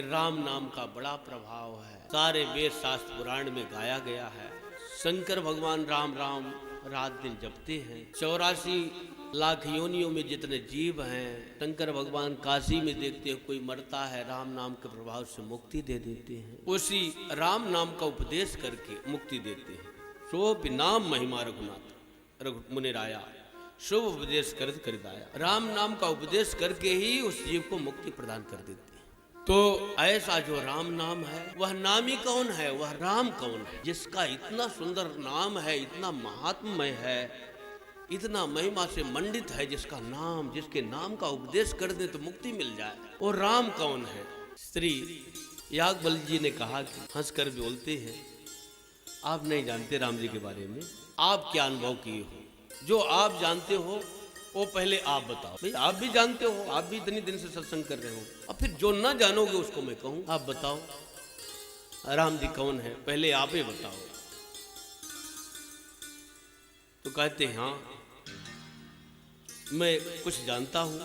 राम नाम का बड़ा प्रभाव है, सारे वेद शास्त्र पुराण में गाया गया है। शंकर भगवान राम राम रात दिन जपते हैं। 84 लाख योनियों में जितने जीव हैं, शंकर भगवान काशी में देखते हैं कोई मरता है, राम नाम के प्रभाव से मुक्ति दे देते हैं। उसी राम नाम का उपदेश करके मुक्ति देते हैं। सोपि नाम महिमा रघुनाथ मुनि राया, शुभ उपदेश कर आया। राम नाम का उपदेश करके ही उस जीव को मुक्ति प्रदान कर देते हैं। तो ऐसा जो राम नाम है, वह नाम ही कौन है, वह राम कौन है, जिसका इतना सुंदर नाम है, इतना महात्मय है, इतना महिमा से मंडित है, जिसका नाम, जिसके नाम का उपदेश कर दे तो मुक्ति मिल जाए। और राम कौन है? श्री याज्ञवल्क्य जी ने कहा कि हंसकर बोलते हैं, आप नहीं जानते राम जी के बारे में, आप क्या अनुभव किए हो, जो आप जानते हो वो पहले आप बताओ। भाई आप भी जानते हो, आप भी इतनी दिन से सत्संग कर रहे हो, अब फिर जो ना जानोगे उसको मैं कहूं, आप बताओ राम जी कौन है, पहले आप ही बताओ। तो कहते हैं हाँ मैं कुछ जानता हूं,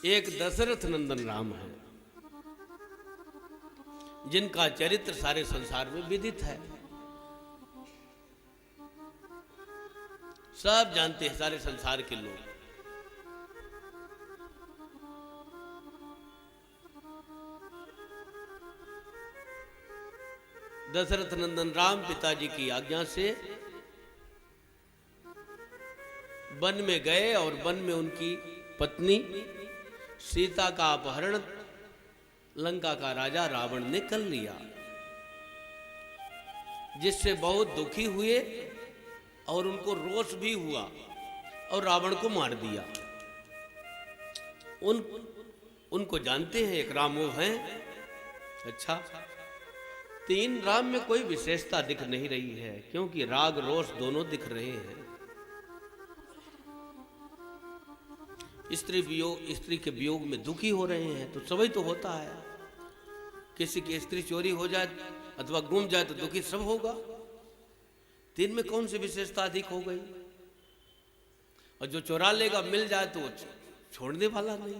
एक दशरथ नंदन राम है, जिनका चरित्र सारे संसार में विदित है, सब जानते हैं सारे संसार के लोग। दशरथ नंदन राम पिताजी की आज्ञा से वन में गए और वन में उनकी पत्नी सीता का अपहरण लंका का राजा रावण ने कर लिया, जिससे बहुत दुखी हुए और उनको रोष भी हुआ और रावण को मार दिया। उनको जानते हैं, एक राम वो हैं। अच्छा, तीन राम में कोई विशेषता दिख नहीं रही है, क्योंकि राग रोष दोनों दिख रहे हैं। स्त्री के वियोग में दुखी हो रहे हैं, तो सभी तो होता है, किसी की स्त्री चोरी हो जाए अथवा गुम जाए तो दुखी सब होगा। तीन में कौन सी विशेषता अधिक हो गई? और जो चुरा लेगा मिल जाए तो छोड़ने वाला नहीं।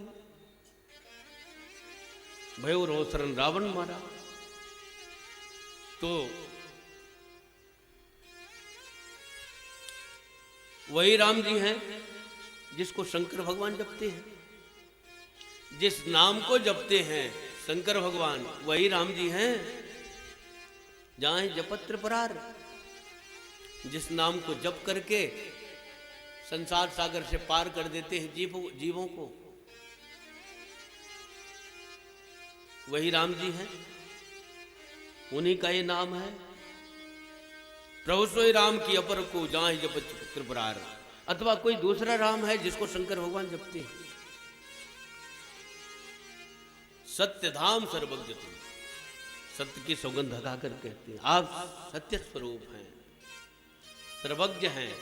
भयो रोसरन रावण मारा, तो वही राम जी हैं जिसको शंकर भगवान जपते हैं। जिस नाम को जपते हैं शंकर भगवान, वही राम जी हैं। जहां जपत त्रिपुरार, जिस नाम को जप करके संसार सागर से पार कर देते हैं जीवों को, वही राम जी हैं, उन्हीं का ये नाम है। प्रभु सोई राम की अपर को जहां जपत त्रिपुरार, अथवा कोई दूसरा राम है जिसको शंकर भगवान जपते हैं। सत्य धाम सर्वज्ञ, सत्य की सौगंध लगाकर कहते हैं आप सत्य स्वरूप हैं, सर्वज्ञ हैं,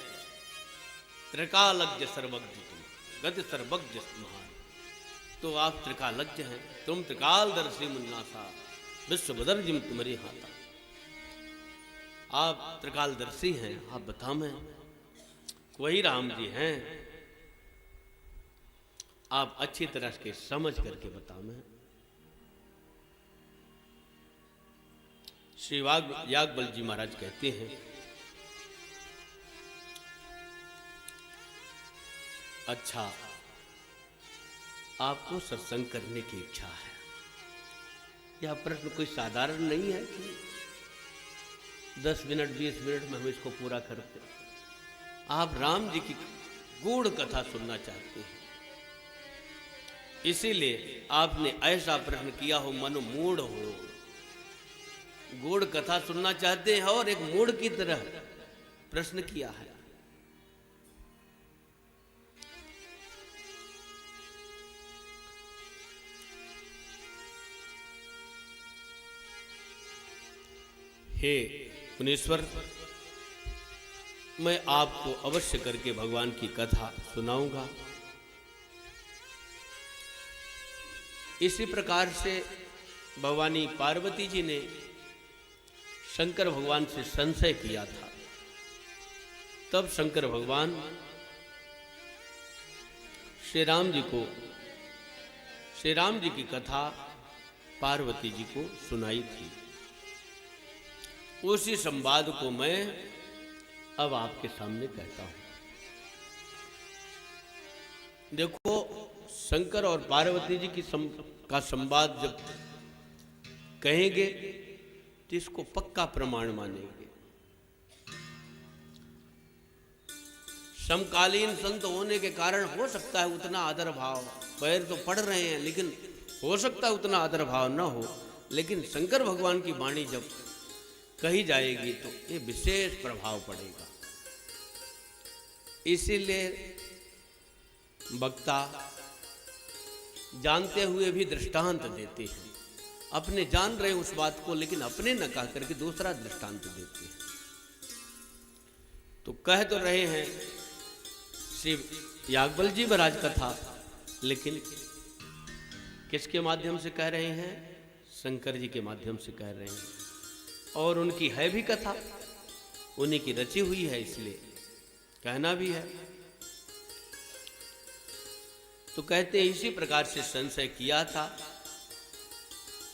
त्रिकालज्ञ सर्वज्ञ, तुम गति सर्वज्ञ महान। तो आप त्रिकालज्ञ हैं, तुम त्रिकालदर्शी मुन्नासा, विश्व बदर जिम तुम्हारी हाथा। आप त्रिकालदर्शी हैं, आप बताओ मैं, वही राम जी हैं। आप अच्छी तरह से समझ करके बताओ मैं। श्री याज्ञवल्क्य जी महाराज कहते हैं, अच्छा आपको सत्संग करने की इच्छा है। यह प्रश्न कोई साधारण नहीं है कि 10 मिनट 20 मिनट में हम इसको पूरा करते। आप राम जी की गूढ़ कथा सुनना चाहते हैं, इसीलिए आपने ऐसा प्रश्न किया हो, मन मूढ़ हो, गूढ़ कथा सुनना चाहते हैं और एक मूढ़ की तरह प्रश्न किया है। हे मुनीश्वर, मैं आपको अवश्य करके भगवान की कथा सुनाऊंगा। इसी प्रकार से भवानी पार्वती जी ने शंकर भगवान से संशय किया था, तब शंकर भगवान श्री राम जी की कथा पार्वती जी को सुनाई थी। उसी संवाद को मैं अब आपके सामने कहता हूं। देखो, शंकर और पार्वती जी का संवाद जब कहेंगे तो इसको पक्का प्रमाण मानेंगे। समकालीन संत होने के कारण हो सकता है उतना आदर भाव, पैर तो पढ़ रहे हैं लेकिन हो सकता है उतना आदर भाव न हो, लेकिन शंकर भगवान की वाणी जब कही जाएगी तो ये विशेष प्रभाव पड़ेगा। इसीलिए वक्ता जानते हुए भी दृष्टांत देते हैं। अपने जान रहे उस बात को, लेकिन अपने न कह करके दूसरा दृष्टांत देते हैं। तो कह तो रहे हैं श्री याज्ञवल्क्य जी महाराज कथा, लेकिन किसके माध्यम से कह रहे हैं? शंकर जी के माध्यम से कह रहे हैं। और उनकी है भी कथा, उन्हीं की रची हुई है, इसलिए कहना भी है। तो कहते हैं इसी प्रकार से संशय किया था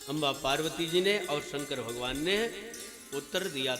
अम्बा पार्वती जी ने और शंकर भगवान ने उत्तर दिया।